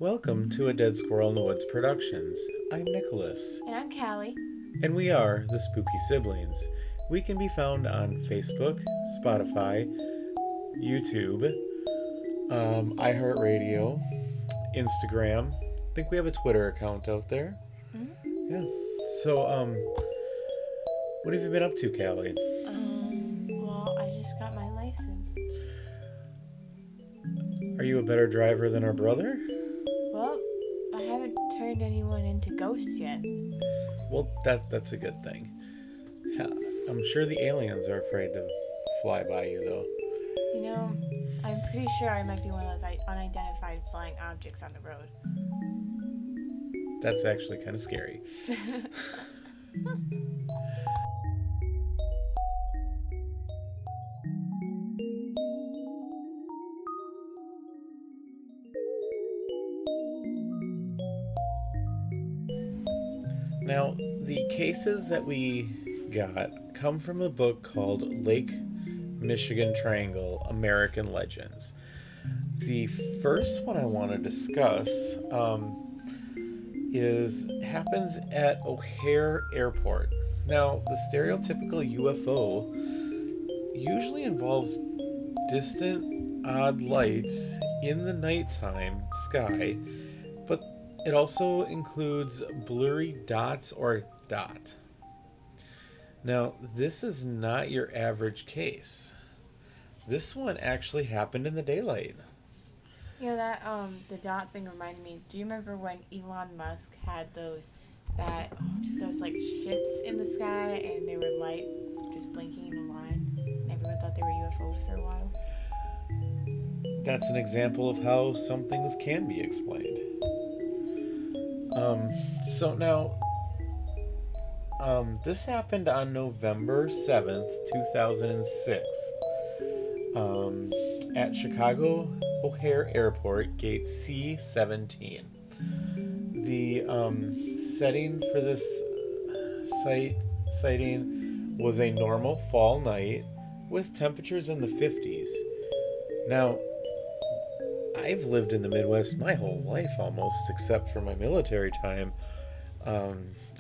Welcome to a Dead Squirrel in the Woods Productions. I'm Nicholas, And I'm Callie. and we are the Spooky Siblings. We can be found on Facebook, Spotify, YouTube, iHeartRadio, Instagram. I think we have a Twitter account out there. Mm-hmm. Yeah. So, what have you been up to, Callie? Well, I just got my license. Are you a better driver than our brother? Well, I haven't turned anyone into ghosts yet. Well, that's a good thing. I'm sure the aliens are afraid to fly by you, though. You know, I'm pretty sure I might be one of those unidentified flying objects on the road. That's actually kind of scary. Now, the cases that we got come from a book called Lake Michigan Triangle American Legends. The first one I want to discuss happens at O'Hare Airport. Now, the stereotypical UFO usually involves distant, odd lights in the nighttime sky, but it also includes blurry dots or dot. Now, this is not your average case. This one actually happened in the daylight. You know that the dot thing reminded me. Do you remember when Elon Musk had those like ships in the sky and they were lights just blinking in a line, and everyone thought they were UFOs for a while? That's an example of how some things can be explained. So now, this happened on November 7th, 2006, at Chicago O'Hare Airport, gate C-17. The setting for this sighting was a normal fall night with temperatures in the 50s. Now, I've lived in the Midwest my whole life almost, except for my military time.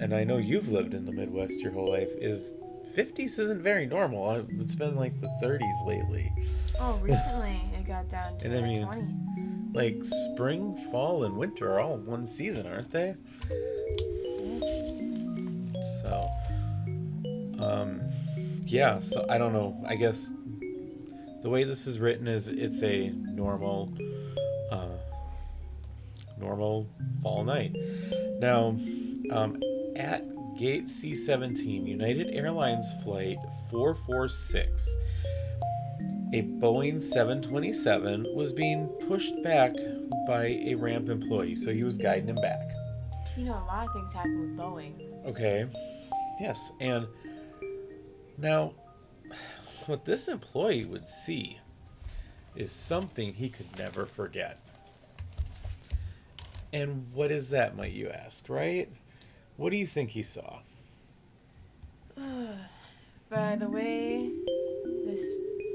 And I know you've lived in the Midwest your whole life. 50s isn't very normal. It's been like the 30s lately. Oh, recently it got down to And I mean, 20. like spring, fall, and winter are all one season, aren't they? So, yeah. So I don't know. I guess the way this is written is it's a normal fall night. Now, at Gate C-17, United Airlines Flight 446, a Boeing 727 was being pushed back by a ramp employee, so he was guiding him back. You know, a lot of things happen with Boeing. Okay. Yes, and now what this employee would see is something he could never forget. And what is that, might you ask, right? What do you think he saw? By the way this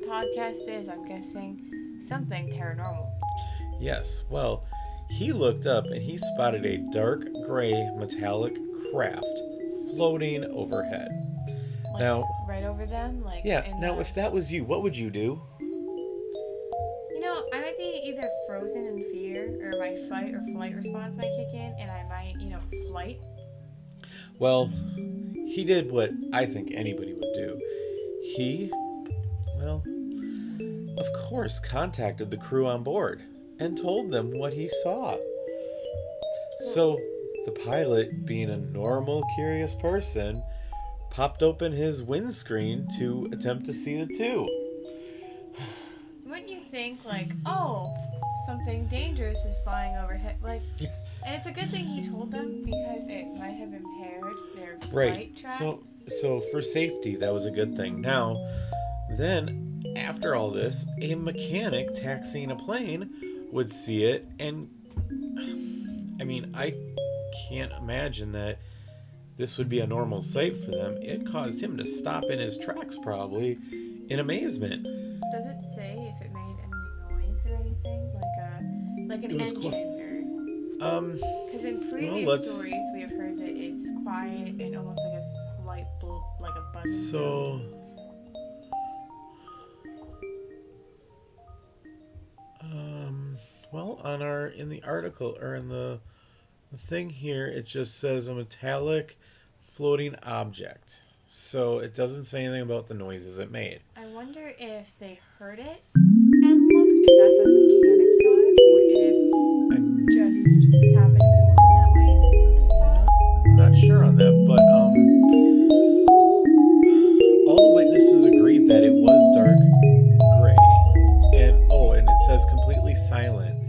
podcast is, I'm guessing something paranormal. Yes, well, he looked up and he spotted a dark gray metallic craft floating overhead. Like, now, right over them? Like, yeah, now if that was you, what would you do? You know, I might be either frozen in fear, or my fight or flight response might kick in, and I might, flight. Well, he did what I think anybody would do. He, well, of course, contacted the crew on board and told them what he saw. So, the pilot, being a normal, curious person, popped open his windscreen to attempt to see the two. Wouldn't you think, like, oh, something dangerous is flying overhead? Like, and it's a good thing he told them, because it might have impaired their flight track. So for safety, that was a good thing. Now, then, after all this, a mechanic taxiing a plane would see it, and I mean, I can't imagine that this would be a normal sight for them. It caused him to stop in his tracks, probably, in amazement. Does it say if it made any noise or anything? Like an engine or... Because in well, previous stories, we have heard that it's quiet and almost like a slight, like a buzzing sound. So, well, in the article or in the thing here, it just says a metallic floating object. So it doesn't say anything about the noises it made. I wonder if they heard it and looked, if that's why the mechanics saw it, or if just happened to be looking that way and saw it. I'm not sure on that, but all the witnesses agreed that it was dark gray, and it says completely silent,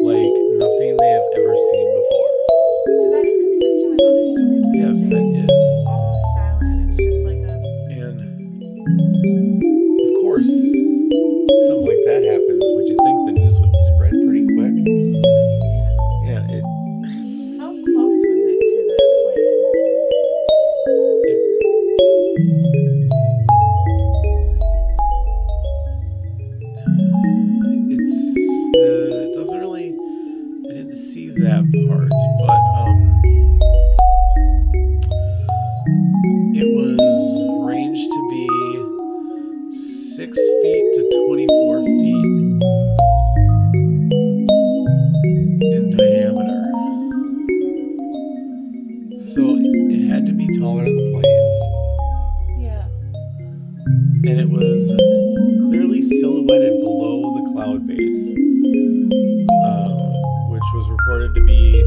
like nothing they have ever seen before. So that is consistent with other stories. We Yes, say that it's is. almost silent. It's just like a. And of course, something like that happens. Would you think the news would spread pretty quick? Yeah. Yeah, How close was it to the plane? it doesn't really. I didn't see that part, but it was ranged to be 6 feet to 24 feet in diameter. So it had to be taller than the planes. Yeah. And it was clearly silhouetted below the cloud base, which was reported to be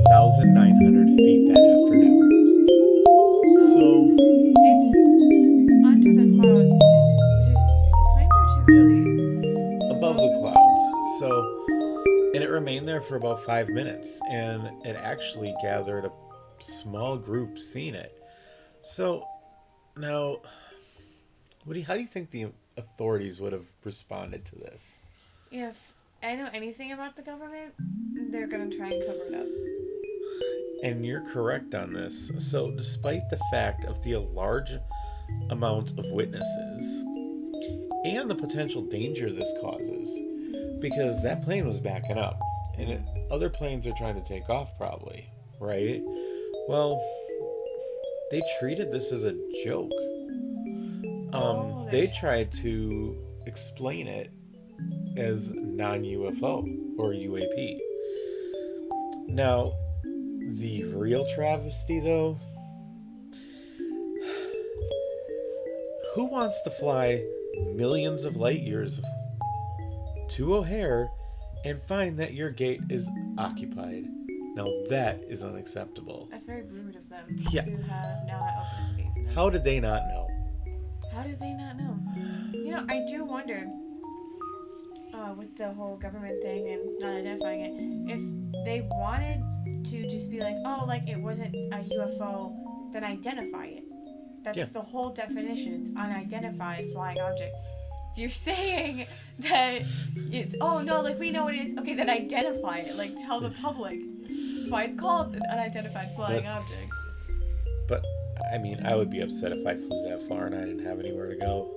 1,900 feet that afternoon. So It's under the clouds, which is planes are typically above the clouds. And it remained there for about 5 minutes, and it actually gathered a small group seeing it. So now, how do you think the authorities would have responded to this? If I know anything about the government, they're gonna try and cover it up. And you're correct on this. So, despite the fact of the large amount of witnesses and the potential danger this causes, because that plane was backing up, and other planes are trying to take off, probably, right? Well, they treated this as a joke. They tried to explain it as non-UFO or UAP. Now, the real travesty, though, who wants to fly millions of light years to O'Hare and find that your gate is occupied? Now, that is unacceptable. That's very rude of them Yeah. to have not opened the gate for them. How did they not know? How did they not know? You know, I do wonder, with the whole government thing and not identifying it, if they wanted to just be like, oh, like it wasn't a UFO, then identify it. That's the whole definition. It's unidentified flying object. If you're saying that it's, oh no, like we know what it is, okay, then identify it. Like tell the public. That's why it's called an unidentified flying object. But, I mean, I would be upset if I flew that far and I didn't have anywhere to go.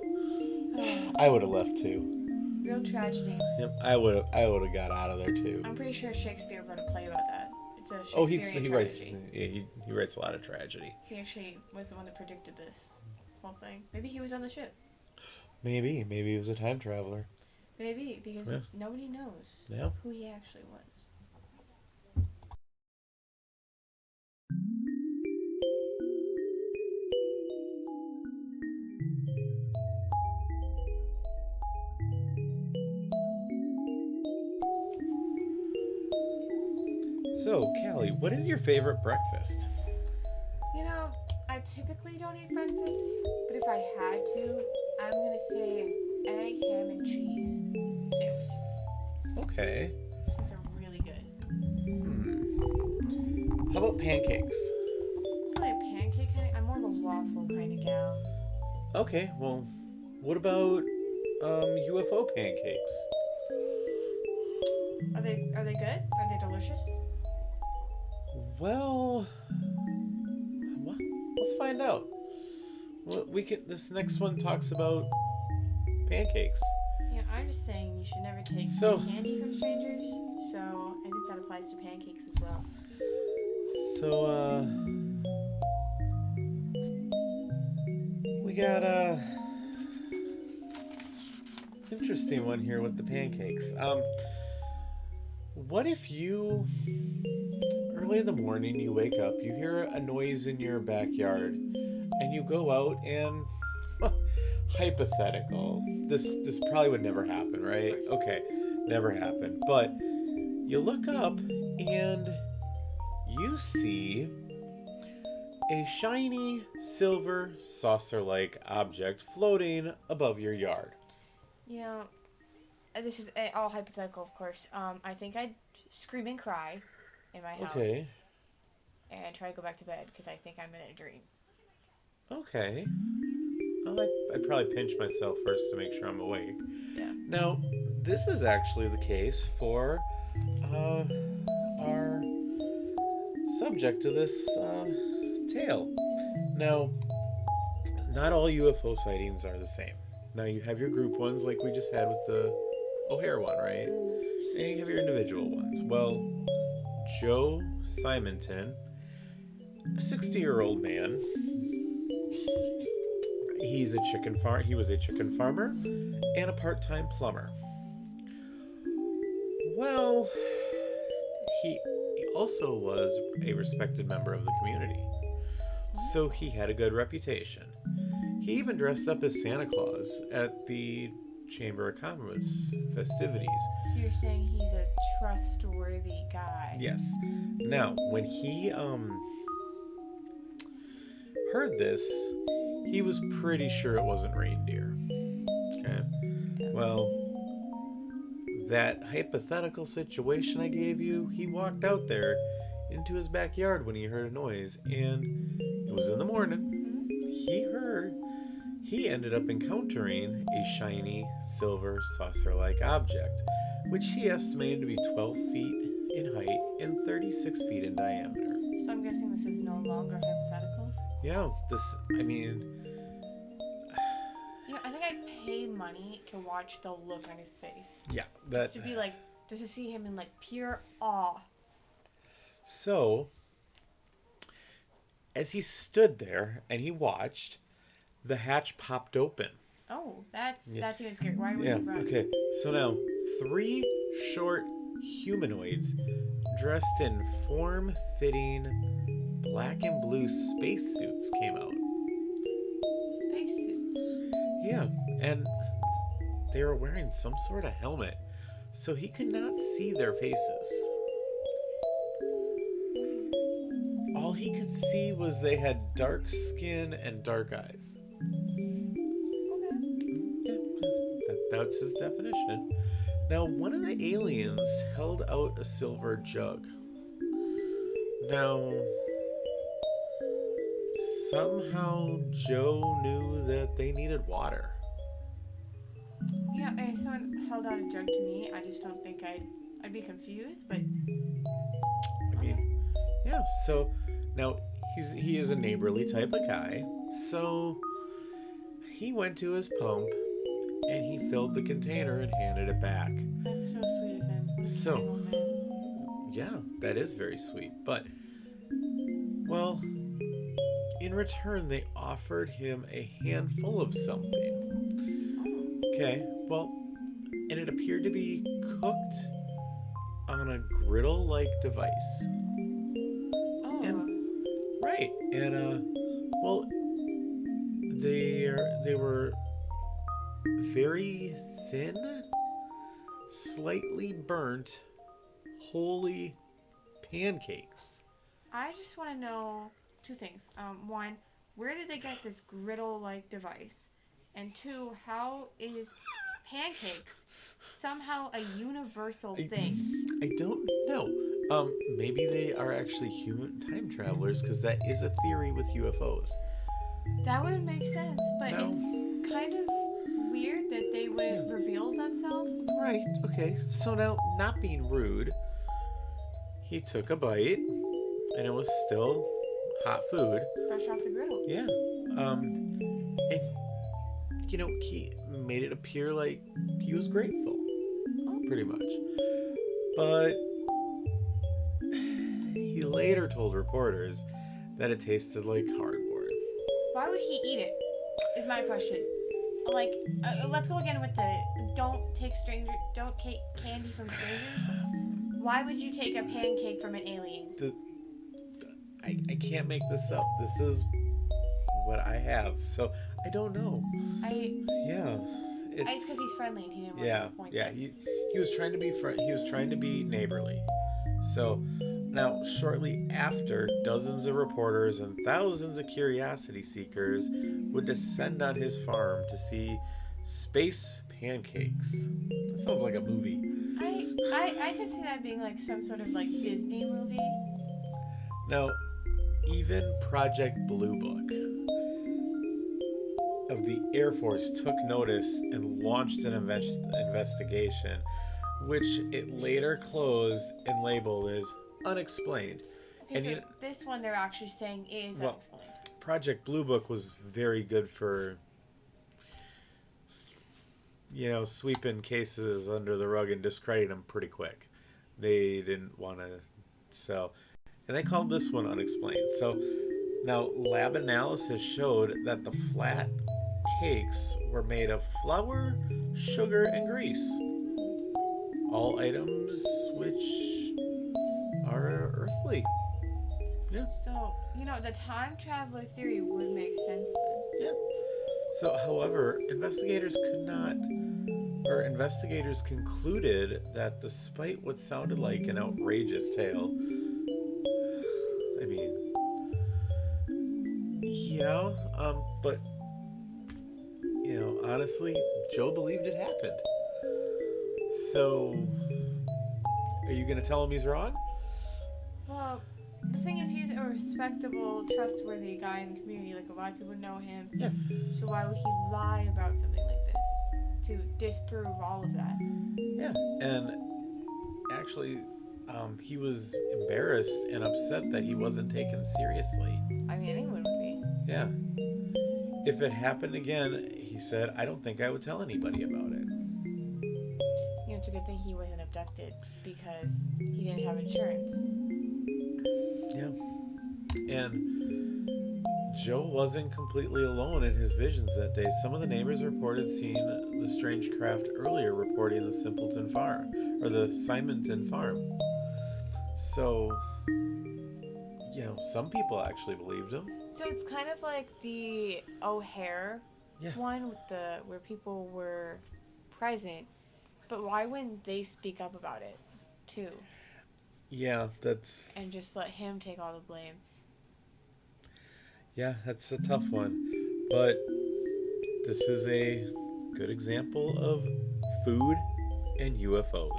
I would have left too. Real tragedy. Yep, I would have got out of there too. I'm pretty sure Shakespeare wrote a play about that. It's a Shakespearean he writes. tragedy. Yeah, he writes a lot of tragedy. He actually was the one that predicted this whole thing. Maybe he was on the ship. Maybe he was a time traveler. Maybe, because nobody knows who he actually was. So, Callie, what is your favorite breakfast? You know, I typically don't eat breakfast, but if I had to, I'm gonna say an egg, ham, and cheese sandwich. Okay. These are really good. How about pancakes? I'm not a pancake kind of, I'm more of a waffle kind of gal. Okay, well, what about UFO pancakes? Are they good? Are they delicious? Well, let's find out. Well, this next one talks about pancakes. Yeah, I'm just saying you should never take candy from strangers. So I think that applies to pancakes as well. So, we got a interesting one here with the pancakes. What if you early in the morning you wake up, you hear a noise in your backyard, and you go out and hypothetical. This probably would never happen, right? Okay, never happened. But you look up and you see a shiny silver saucer-like object floating above your yard. You know, this is all hypothetical, of course. I think I'd scream and cry in my house. Okay. And try to go back to bed because I think I'm in a dream. Okay. I'd probably pinch myself first to make sure I'm awake. Yeah. Now, this is actually the case for our subject of this tale. Now, not all UFO sightings are the same. Now, you have your group ones like we just had with the O'Hare one, right? And you have your individual ones. Well, Joe Simonton, a 60-year-old man, he was a chicken farmer and a part-time plumber. Well, he also was a respected member of the community, so he had a good reputation. He even dressed up as Santa Claus at the Chamber of Commerce festivities. So you're saying he's a trustworthy guy? Yes. Now, when he heard this, he was pretty sure it wasn't reindeer. Okay. Well, that hypothetical situation I gave you, he walked out there into his backyard when he heard a noise, and it was in the morning. He ended up encountering a shiny silver saucer-like object, which he estimated to be 12 feet in height and 36 feet in diameter. So I'm guessing this is no longer hypothetical? Yeah, I think I'd pay money to watch the look on his face. Yeah, just to see him in like pure awe. So, as he stood there and he watched, the hatch popped open. Oh, that's even scary. Why would he run? Okay. So now, 3 short humanoids dressed in form-fitting black and blue spacesuits came out. Spacesuits? Yeah, and they were wearing some sort of helmet, so he could not see their faces. All he could see was they had dark skin and dark eyes. That's his definition. Now, one of the aliens held out a silver jug. Now, somehow Joe knew that they needed water. Yeah, if someone held out a jug to me, I just don't think I'd be confused, but... Yeah, so now he is a neighborly type of guy, so he went to his pump and he filled the container and handed it back. That's so sweet of him. So, yeah, that is very sweet. But, well, in return, they offered him a handful of something. Okay, well, and it appeared to be cooked on a griddle-like device. Oh. And, well, they were very thin, slightly burnt, holy pancakes. I just want to know 2 things. One, where did they get this griddle-like device? And 2, how is pancakes somehow a universal thing? I don't know. Maybe they are actually human time travelers, because that is a theory with UFOs. That would make sense, but it's kind of weird that they would reveal themselves. Right, okay. So now, not being rude, he took a bite, and it was still hot food. Fresh off the griddle. Yeah. And, he made it appear like he was grateful. Pretty much. But he later told reporters that it tasted like cardboard. Why would he eat it? Is my question. Like, let's go again with the don't take candy from strangers. Why would you take a pancake from an alien? I can't make this up. This is what I have, so I don't know. It's because he's friendly and he didn't want to disappoint them. He was trying to be He was trying to be neighborly. So now, shortly after, dozens of reporters and thousands of curiosity seekers would descend on his farm to see space pancakes. That sounds like a movie. I could see that being like some sort of like Disney movie. Now, even Project Blue Book of the Air Force took notice and launched an investigation, which it later closed and labeled as unexplained. Okay, so this one they're actually saying is unexplained. Project Blue Book was very good for, sweeping cases under the rug and discrediting them pretty quick. They didn't want to, and they called this one unexplained. So now lab analysis showed that the flat cakes were made of flour, sugar, and grease. All items which are earthly. Yeah. So, the time traveler theory would make sense then. Yeah. So, however, investigators concluded that despite what sounded like an outrageous tale, but, honestly, Joe believed it happened. So, are you going to tell him he's wrong? Well, the thing is, he's a respectable, trustworthy guy in the community. Like, a lot of people know him. Yeah. So why would he lie about something like this? To disprove all of that? Yeah. And actually, he was embarrassed and upset that he wasn't taken seriously. Anyone would be. Yeah. If it happened again, he said, I don't think I would tell anybody about it. It's a good thing he wasn't abducted because he didn't have insurance. Yeah. And Joe wasn't completely alone in his visions that day. Some of the neighbors reported seeing the strange craft earlier reporting the Simonton farm. So, some people actually believed him. So it's kind of like the O'Hare one with where people were present, but why wouldn't they speak up about it too? Yeah, and just let him take all the blame. Yeah, that's a tough one, but this is a good example of food and UFOs.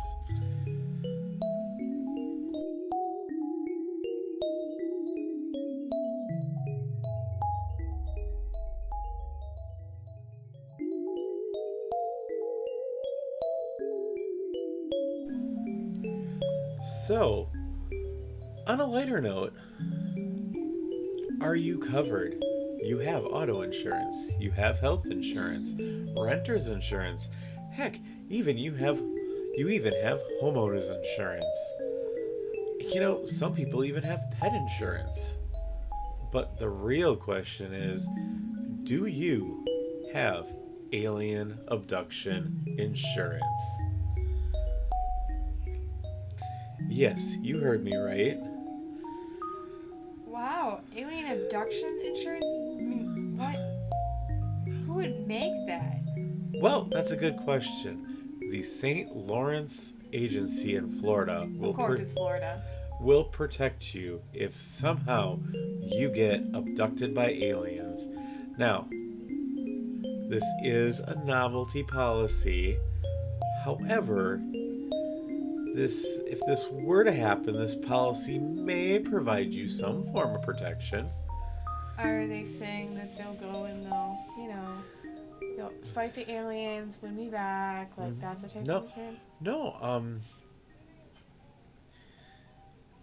So, on a lighter note, are you covered? You have auto insurance, you have health insurance, renter's insurance, heck, you even have homeowner's insurance. Some people even have pet insurance. But the real question is, do you have alien abduction insurance? Yes, you heard me right. Wow, alien abduction insurance? What? Who would make that? Well, that's a good question. The St. Lawrence Agency in Florida it's Florida. Will protect you if somehow you get abducted by aliens. Now, this is a novelty policy. However, if this were to happen, this policy may provide you some form of protection. Are they saying that they'll go and they'll fight the aliens, win me back, that's the type of insurance? No,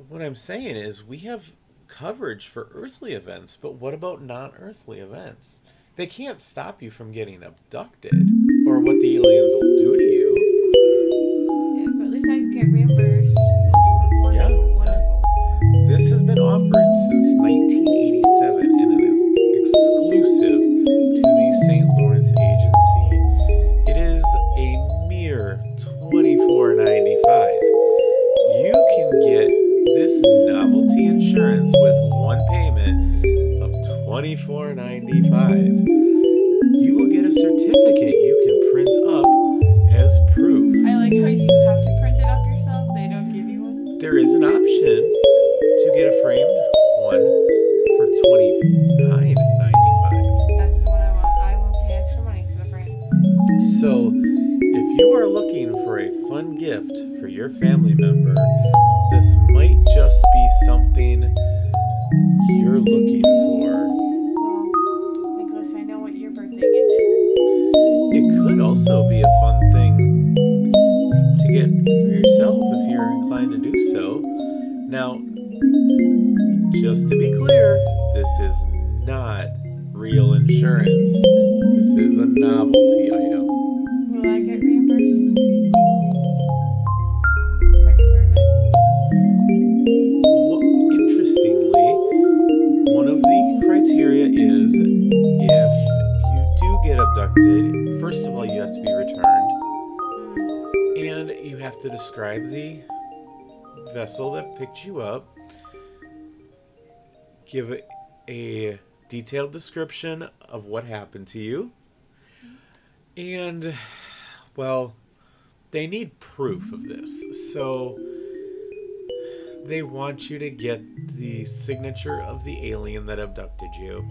what I'm saying is we have coverage for earthly events, but what about non-earthly events? They can't stop you from getting abducted or what the aliens will do to you. Yeah, but at least I can get reimbursed. Wonderful. This $24.95. You will get a certificate you can print up as proof. I like how you have to print it up yourself. They don't give you one. There is an option to get a framed one for $29.95. That's the one I want. I will pay extra money for the frame. So, if you are looking for a fun gift for your family member, this might just be something you're looking for. Well, Nicholas, I know what your birthday gift is. It could also be a fun thing to get for yourself if you're inclined to do so. Now, just to be clear, this is not real insurance. This is a novelty item. Will I get reimbursed? If I can prove it? Well, interestingly, one of the criteria is if you do get abducted, first of all, you have to be returned, and you have to describe the vessel that picked you up, give a detailed description of what happened to you, and, well, they need proof of this. So they want you to get the signature of the alien that abducted you.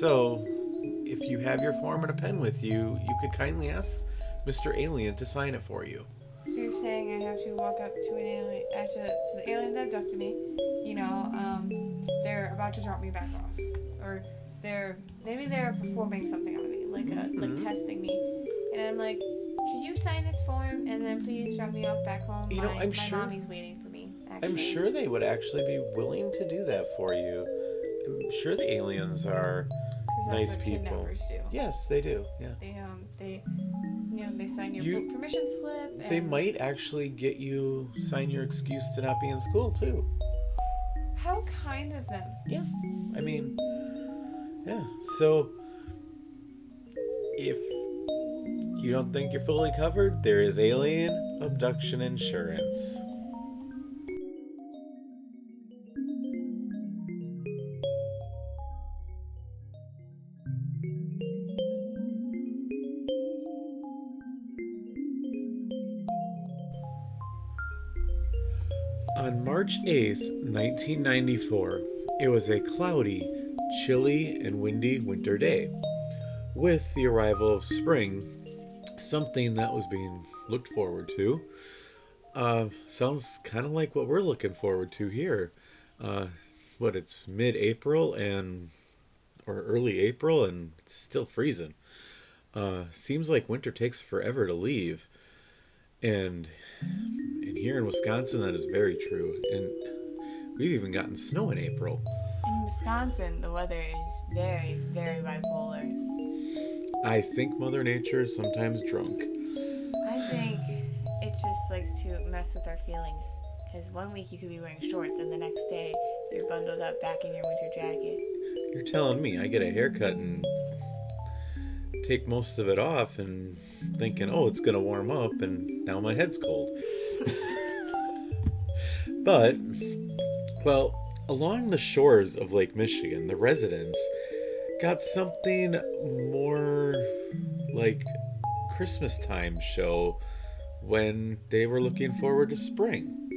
So, if you have your form and a pen with you, you could kindly ask Mr. Alien to sign it for you. So you're saying I have to walk up to an alien, to the alien that abducted me, they're about to drop me back off. Or maybe they're performing something on me, like testing me. And I'm like, can you sign this form and then please drop me off back home? My mommy's waiting for me, actually. I'm sure they would actually be willing to do that for you. I'm sure the aliens are nice what people. Kidnappers do. Yes, they do. Yeah. They sign your permission slip. And they might actually get you sign your excuse to not be in school too. How kind of them. Yeah. I mean, yeah. So if you don't think you're fully covered, there is alien abduction insurance. On March 8th, 1994, it was a cloudy, chilly, and windy winter day. With the arrival of spring, something that was being looked forward to. Sounds kind of like what we're looking forward to here. It's mid-April or early April, and it's still freezing. Seems like winter takes forever to leave. And here in Wisconsin, that is very true. And we've even gotten snow in April. In Wisconsin, the weather is very, very bipolar. I think Mother Nature is sometimes drunk. I think it just likes to mess with our feelings. Because one week you could be wearing shorts, and the next day you're bundled up back in your winter jacket. You're telling me I get a haircut and take most of it off and thinking, oh, it's going to warm up, and now my head's cold. But, well, along the shores of Lake Michigan, the residents got something more like Christmas time show when they were looking forward to spring.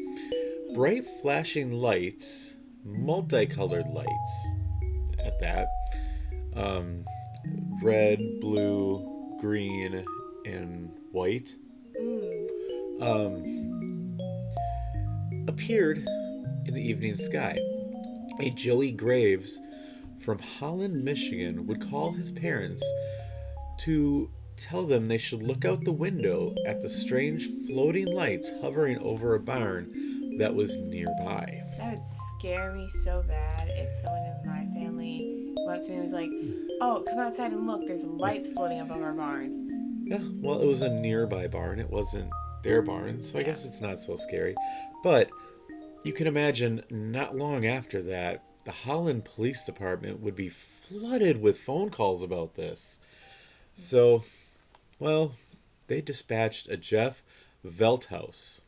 Bright flashing lights, multicolored lights at that, red, blue, green, and white, appeared in the evening sky. A Joey Graves from Holland, Michigan would call his parents to tell them they should look out the window at the strange floating lights hovering over a barn that was nearby. That would scare me so bad if someone in my family went to me and was like, oh, come outside and look, there's lights floating above our barn. Yeah, well, it was a nearby barn. It wasn't their barn, so I guess it's not so scary. But you can imagine not long after that, the Holland Police Department would be flooded with phone calls about this. So, well, they dispatched a Jeff Velthouse.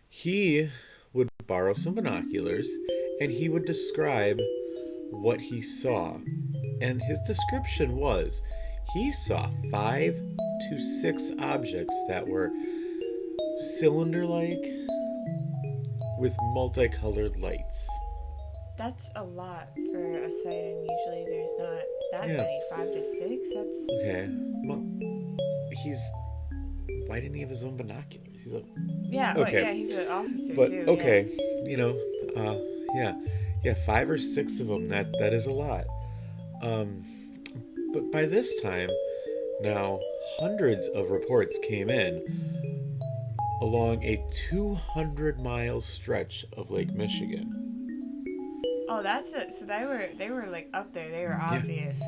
He would borrow some binoculars and he would describe what he saw. And his description was he saw 5 to 6 objects that were cylinder like with multicolored lights. That's a lot for a sighting. Usually there's not that Yeah. many. 5 to 6? That's. Okay. Well, why didn't he have his own binoculars? He's like, Yeah, okay. yeah, he's an officer but too. okay, yeah, yeah, 5 or 6 of them. That is a lot. But by this time, now hundreds of reports came in along a 200-mile stretch of Lake Michigan. Oh, that's it. So they were like up there. They were obvious.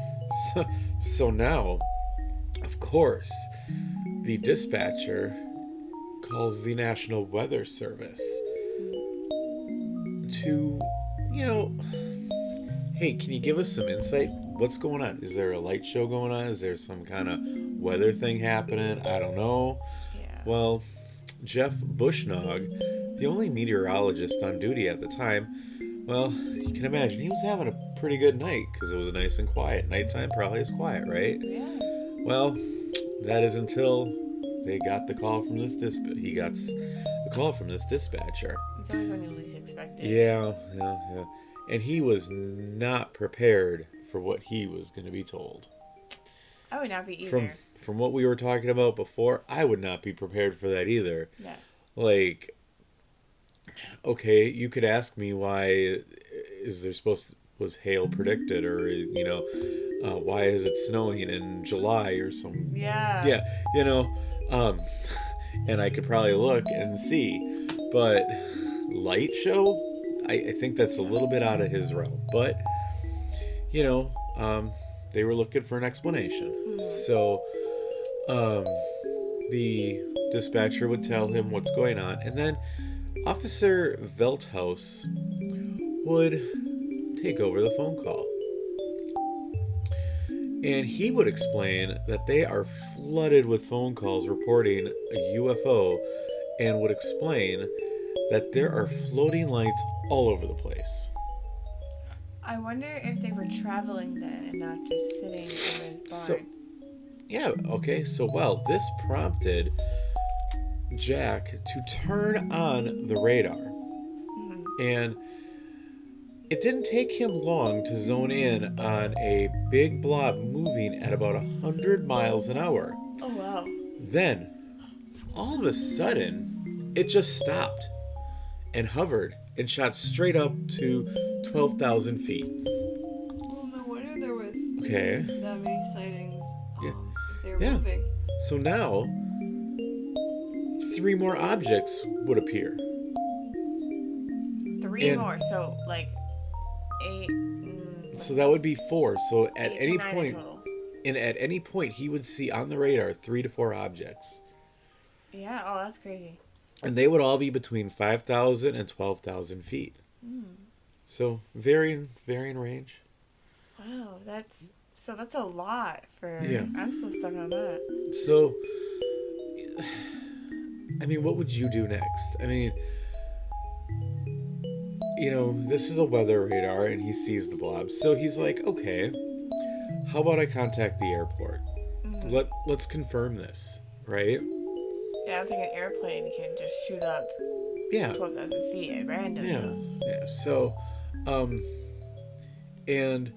So now, of course, the dispatcher calls the National Weather Service to, hey, can you give us some insight? What's going on? Is there a light show going on? Is there some kind of weather thing happening? I don't know. Yeah. Well, Jeff Bushnog, the only meteorologist on duty at the time, well, you can imagine he was having a pretty good night because it was nice and quiet. Nighttime probably is quiet, right? Yeah. Well, that is until they got the call from this he got the call from this dispatcher. It's always when you least expect it. Yeah. And he was not prepared for what he was going to be told. I would not be either. From what we were talking about before, I would not be prepared for that either. Yeah. Like, okay, you could ask me why was hail predicted, or why is it snowing in July or some Yeah. and I could probably look and see, but light show, I think that's a little bit out of his realm, but they were looking for an explanation. Mm-hmm. So the dispatcher would tell him what's going on, and then Officer Velthouse would take over the phone call. And he would explain that they are flooded with phone calls reporting a UFO, and would explain that there are floating lights all over the place. I wonder if they were traveling then and not just sitting in his barn. This prompted Jack to turn on the radar. Mm-hmm. And it didn't take him long to zone in on a big blob moving at about 100 miles an hour. Oh, wow. Then, all of a sudden, it just stopped and hovered and shot straight up to 12,000 feet. Well, no wonder there was Okay. that many sightings. Yeah. If they were Yeah. moving. So now, 3 more objects would appear. 3 And- more, so like 8. So that would be 4. So at 8 to any 9 point, total. at any point, he would see on the radar 3 to 4 objects. Yeah, oh, that's crazy. And they would all be between 5,000 and 12,000 feet. So varying range. Wow, that's a lot for. Yeah. I'm still stuck on that. So, I mean, what would you do next? I mean, this is a weather radar and he sees the blob. So he's like, okay, how about I contact the airport? Mm-hmm. Let's confirm this, right? Yeah, I don't think an airplane can just shoot up Yeah. 12,000 feet at random. Yeah. So, and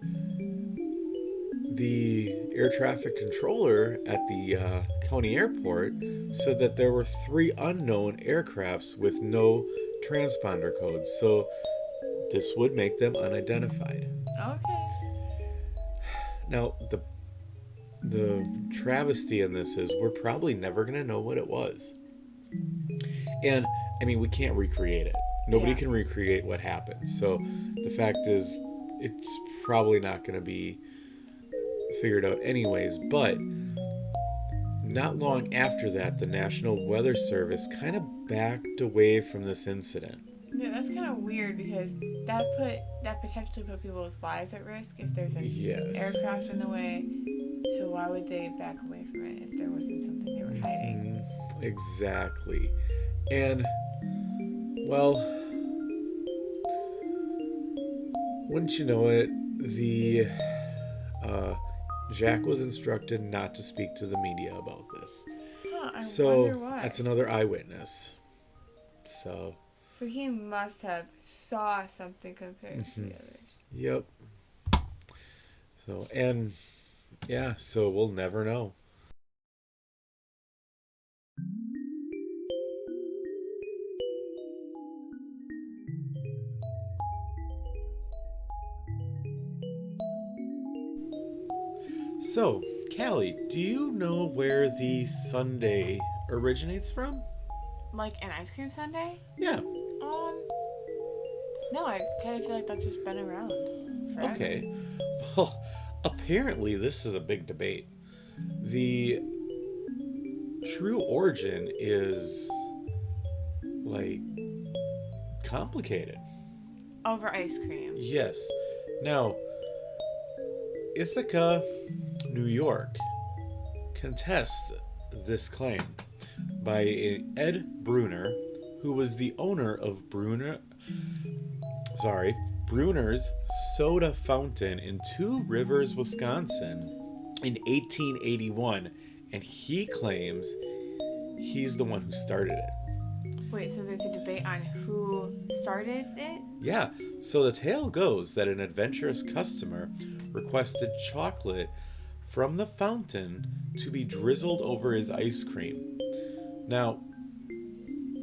the air traffic controller at the county airport said that there were 3 unknown aircrafts with no transponder codes. So this would make them unidentified. Okay. Now, the travesty in this is we're probably never going to know what it was. And, I mean, we can't recreate it. Nobody can recreate what happened. So the fact is, it's probably not going to be figured out anyways. But not long after that, the National Weather Service kind of backed away from this incident. Yeah, that's kind of weird because that potentially put people's lives at risk if there's an aircraft in the way. So why would they back away from it if there wasn't something they were hiding? Exactly. And, well, Wouldn't you know it, the Jack was instructed not to speak to the media about this. Huh, I So wonder why. that's another eyewitness. So, So he must have saw something compared to the others. yep. So, and yeah, so we'll never know. So, Callie, do you know where the Sunday originates from? Like an ice cream sundae? Yeah. No, I kind of feel like that's just been around forever. Okay. Well, apparently this is a big debate. The true origin is like complicated. Over ice cream. Yes. Now, Ithaca, New York, contests this claim by Ed Bruner, who was the owner of Bruner's Soda Fountain in Two Rivers, Wisconsin in 1881, and he claims he's the one who started it. Wait, so there's a debate on who started it? Yeah, so the tale goes that an adventurous customer requested chocolate from the fountain to be drizzled over his ice cream. Now,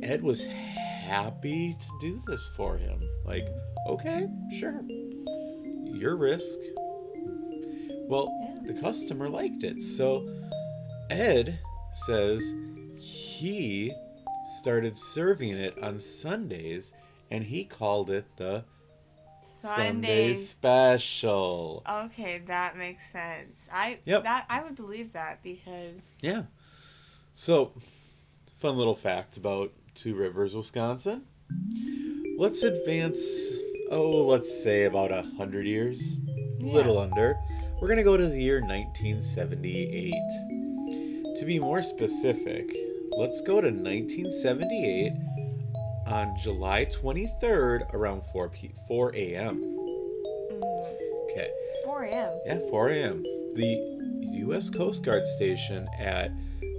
Ed was happy to do this for him. Like, okay, sure. Your risk. Well, the customer liked it. So Ed says he started serving it on Sundays and he called it the Sunday Special. Okay, that makes sense. I would believe that because Yeah. So, fun little fact about Two Rivers, Wisconsin. Let's advance, let's say about 100 years. Yeah. Little under. We're going to go to the year 1978. To be more specific, let's go to 1978 on July 23rd around 4 a.m. Okay. 4 a.m. Yeah, 4 a.m. The U.S. Coast Guard station at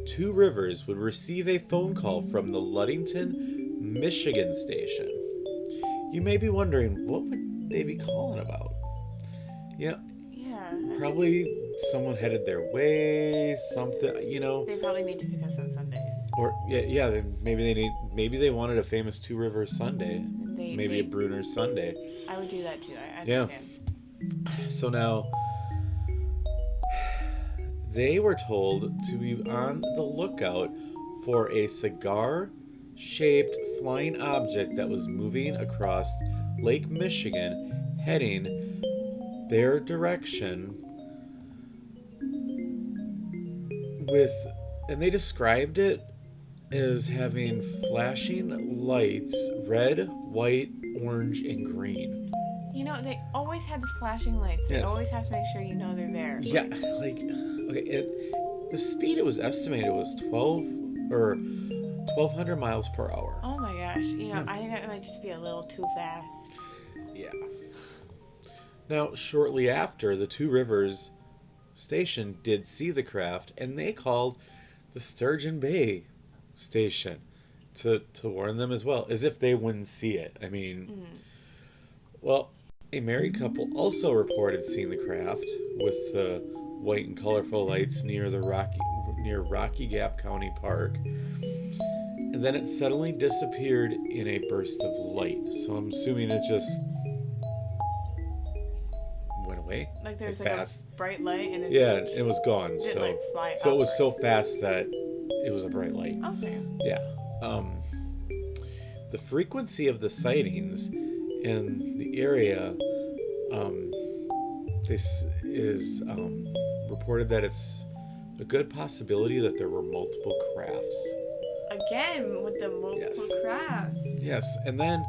Two Rivers would receive a phone call from the Ludington, Michigan station. You may be wondering, what would they be calling about? Yeah, probably someone headed their way, something, They probably need to pick us on Sundays. Or maybe they wanted a famous Two Rivers Sunday, maybe a Bruner's Sunday. I would do that too. I understand. Yeah. So now they were told to be on the lookout for a cigar-shaped flying object that was moving across Lake Michigan, heading their direction and they described it as having flashing lights, red, white, orange, and green. They always had the flashing lights. They always have to make sure you know they're there. Yeah, the speed it was estimated was 1,200 miles per hour. Oh my gosh. I think that might just be a little too fast. Yeah. Now, shortly after, the Two Rivers station did see the craft, and they called the Sturgeon Bay station to warn them as well, as if they wouldn't see it. I mean, well, a married couple also reported seeing the craft with the white and colorful lights near Rocky Gap County Park, and then it suddenly disappeared in a burst of light. So I'm assuming it just went away. Like there's fast. A bright light and it was gone. So fly it was so fast that it was a bright light. Okay. Yeah. The frequency of the sightings in the area, this is reported that it's a good possibility that there were multiple crafts. Again with the multiple crafts. Yes, and then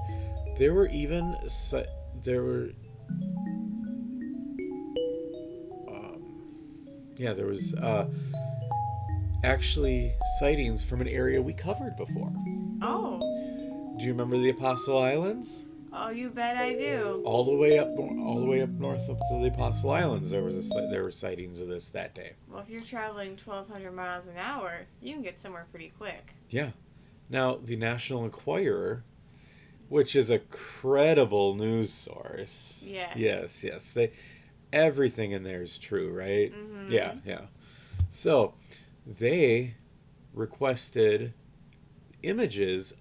there were even there was actually sightings from an area we covered before. Oh. Do you remember the Apostle Islands? Oh, you bet I do. All the way up north up to the Apostle Islands. There were sightings of this that day. Well, if you're traveling 1,200 miles an hour, you can get somewhere pretty quick. Yeah. Now the National Enquirer, which is a credible news source. Yes. Yes. They everything in there is true, right? Mm-hmm. Yeah. So they requested images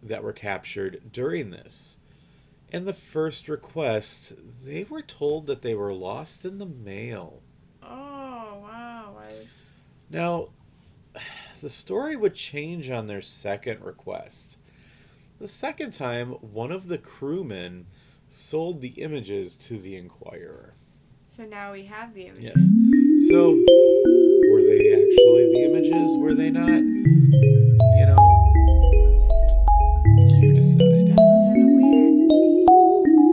that were captured during this. And the first request, they were told that they were lost in the mail. Oh, wow. Now, the story would change on their second request. The second time, one of the crewmen sold the images to the Enquirer. So now we have the images. Yes. So, were they actually the images? Were they not? You know, you decide. That's kind of weird.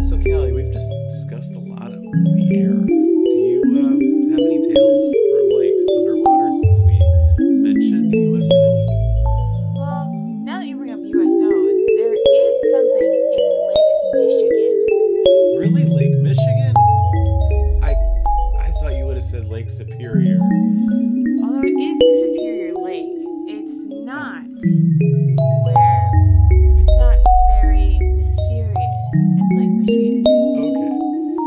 So, Callie, we've just discussed a lot of the air. Do you have any tales from like underwater since we mentioned USOs? Well, now that you bring up USOs, there is something in Lake Michigan. Really, Lake Michigan? I thought you would have said Lake Superior. Although it is a superior lake, it's not very mysterious as Lake Michigan. Okay.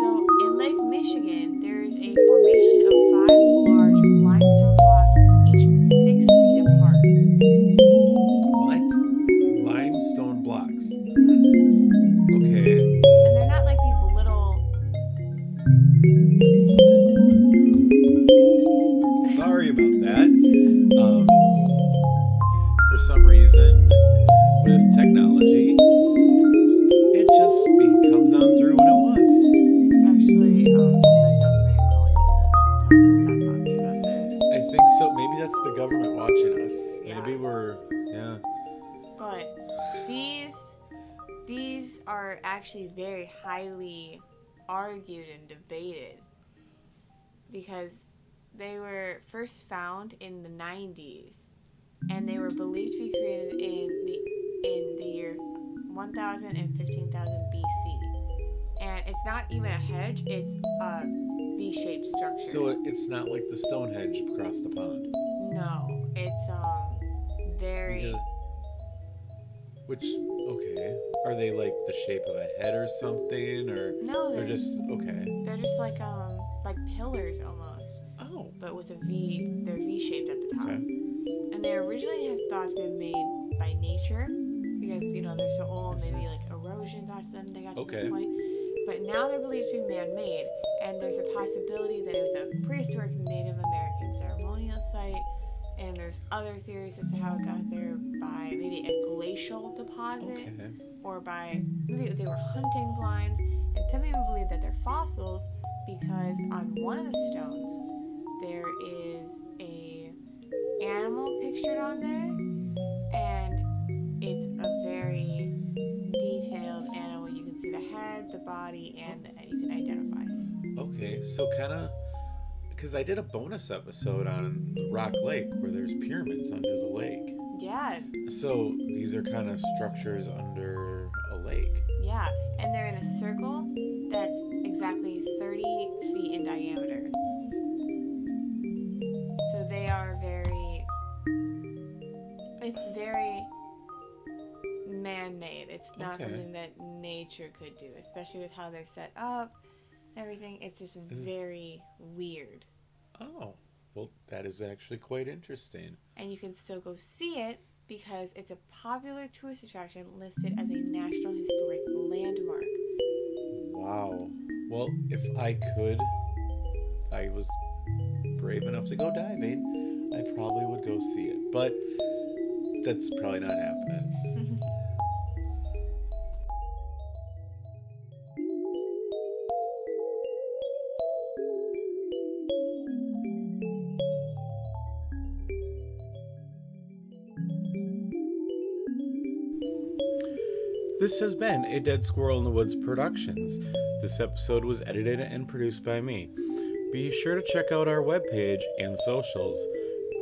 So in Lake Michigan, there is a formation of 5 large limestone blocks, each 6 feet apart. What? Limestone blocks. Mm. Okay. And they're not like these little. Sorry about that. For some reason, with technology, it just comes on through when it wants. It's actually the government calling to tell us to stop talking about this. I think so. Maybe that's the government watching us. Yeah. Maybe yeah. But these are actually very highly argued and debated because they were first found in the 90s and they were believed to be created in the year 1000 and 15,000 BC. And it's not even a hedge, it's a V-shaped structure. So it's not like the Stonehenge across the pond. No, it's very. Yeah. Which, okay, are they like the shape of a head or something, or No, they're just okay? They're just like pillars almost, Oh, but with a V. They're V-shaped at the top. okay. And they originally had thought to be made by nature because they're so old. Maybe like erosion got to them. They got to Okay. this point. But now they're believed to be man-made, and there's a possibility that it was a prehistoric Native American ceremonial site. And there's other theories as to how it got there by maybe a glacial deposit, Okay. or by maybe they were hunting blinds. And some even believe that they're fossils because on one of the stones there is a animal pictured on there, and it's a very detailed animal. You can see the head, the body, and you can identify it. Okay, so kind of, because I did a bonus episode on the Rock Lake where there's pyramids under the lake. Yeah, So these are kind of structures under a lake. yeah, and they're in a circle that's exactly 30 feet in diameter. So they are it's very man-made. It's not Okay. something that nature could do, especially with how they're set up, everything. It's just very weird. Oh, well, that is actually quite interesting. And you can still go see it because it's a popular tourist attraction listed as a National Historic Landmark. Wow. Well, if I was brave enough to go diving, I probably would go see it. But that's probably not happening. This has been a Dead Squirrel in the Woods Productions. This episode was edited and produced by me. Be sure to check out our webpage and socials.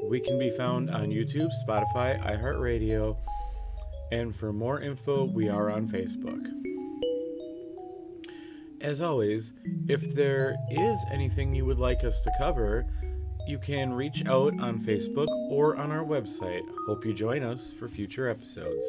We can be found on YouTube, Spotify, iHeartRadio, and for more info, we are on Facebook. As always, if there is anything you would like us to cover, you can reach out on Facebook or on our website. Hope you join us for future episodes.